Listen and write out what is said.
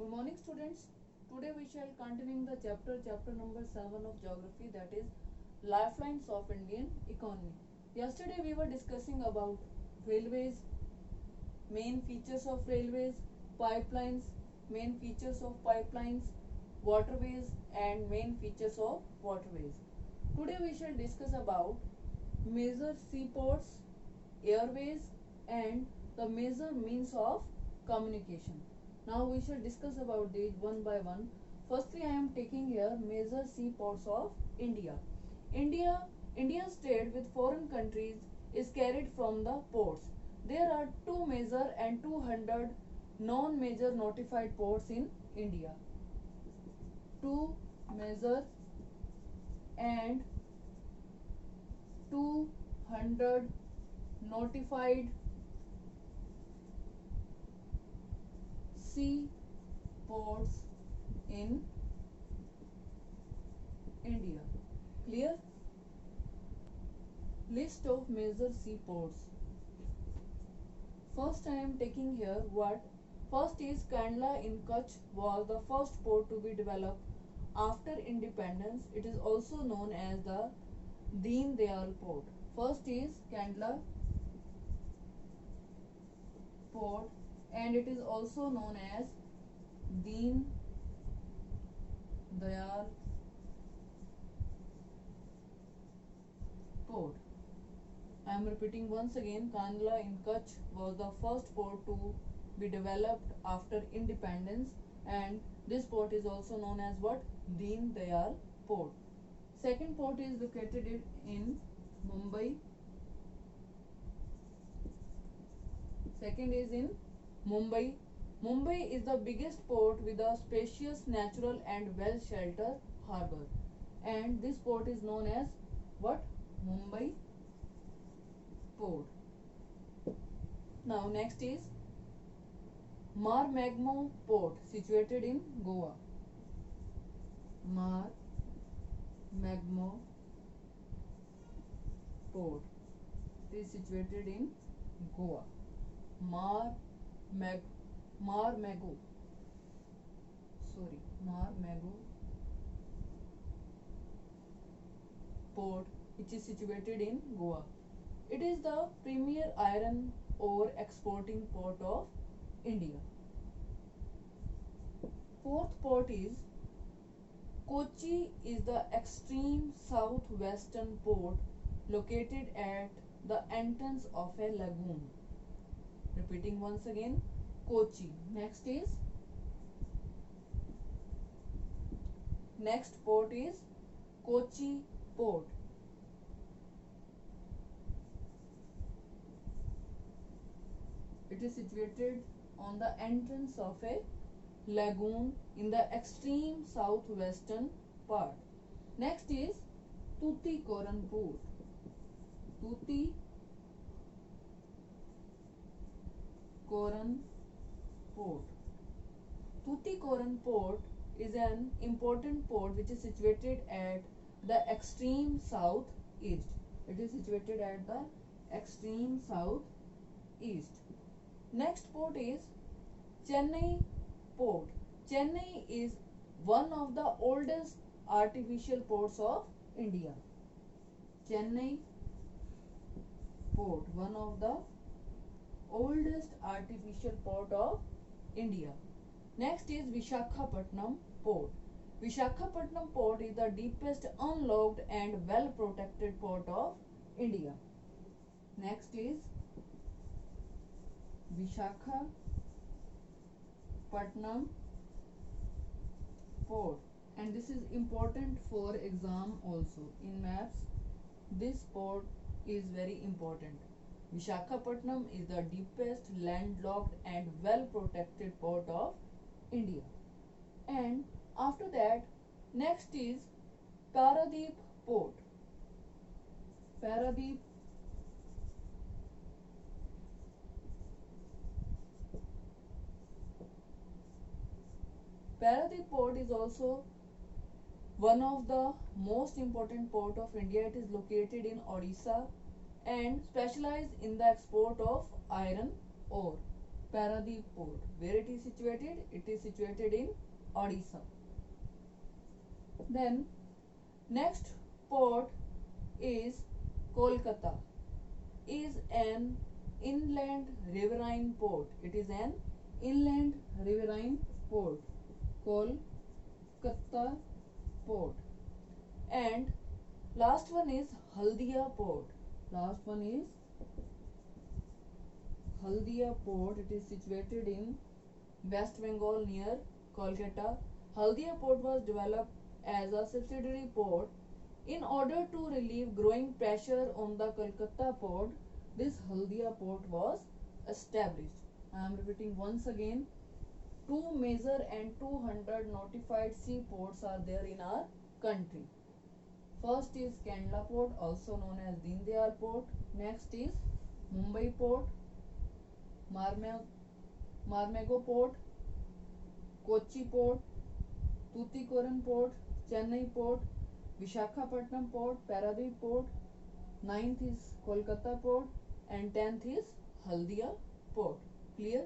Good morning students. Today we shall continuing the chapter number 7 of geography, that is lifelines of Indian economy. Yesterday we were discussing about railways, main features of railways, pipelines, main features of pipelines, waterways and main features of waterways. Today we shall discuss about major seaports, airways and the major means of communication. Now we shall discuss about these one by one. Firstly, I am taking here major seaports of India. India's trade with foreign countries is carried from the ports. There are 2 major and 200 non-major notified ports in India. 2 major and 200 notified sea ports in India. Clear? List of major seaports. First I am taking here what? First is Kandla in Kutch was the first port to be developed after independence. It is also known as the Deen Dayal port. First is Kandla port and it is also known as Deen Dayal port. I am repeating once again, Kandla in Kutch was the first port to be developed after independence and this port is also known as what? Deen Dayal port. Second port is located in Mumbai. Second is in Mumbai. Mumbai is the biggest port with a spacious, natural and well-sheltered harbour. And this port is known as what? Mumbai port. Now next is Marmagao port situated in Goa. Marmagao port is situated in Goa. Marmagao port, which is situated in Goa. It is the premier iron ore exporting port of India. Fourth port is Kochi is the extreme southwestern port located at the entrance of a lagoon. Repeating once again, Kochi. Next port is Kochi port. It is situated on the entrance of a lagoon in the extreme southwestern part. Next is Tuticorin port. Tuticorin port is an important port which is situated at the extreme southeast. It is situated at the extreme southeast. Next port is Chennai port. Chennai is one of the oldest artificial ports of India. Chennai port, one of the oldest artificial port of India. Next is Visakhapatnam port. Visakhapatnam port is the deepest unlocked and well protected port of India. Next is Visakhapatnam port, and this is important for exam also. In maps, this port is very important. Visakhapatnam is the deepest landlocked and well protected port of India. And after that, next is Paradeep port. Paradeep port is also one of the most important port of India. It is located in Odisha and specialized in the export of iron ore. Paradip port. Where it is situated? It is situated in Odisha. Then next port is Kolkata. Is an inland riverine port. It is an inland riverine port. Kolkata port. And last one is Haldia port. Last one is Haldia port. It is situated in West Bengal near Kolkata. Haldia port was developed as a subsidiary port in order to relieve growing pressure on the Kolkata port. This Haldia port was established. I am repeating once again. 2 major and 200 notified seaports are there in our country. First is Kandla port, also known as Deen Dayal port. Next is Mumbai port, Marmego port, Kochi port, Tuticorin port, Chennai port, Vishakhapatnam port, Paradip port. 9th is Kolkata port and 10th is Haldia port. Clear?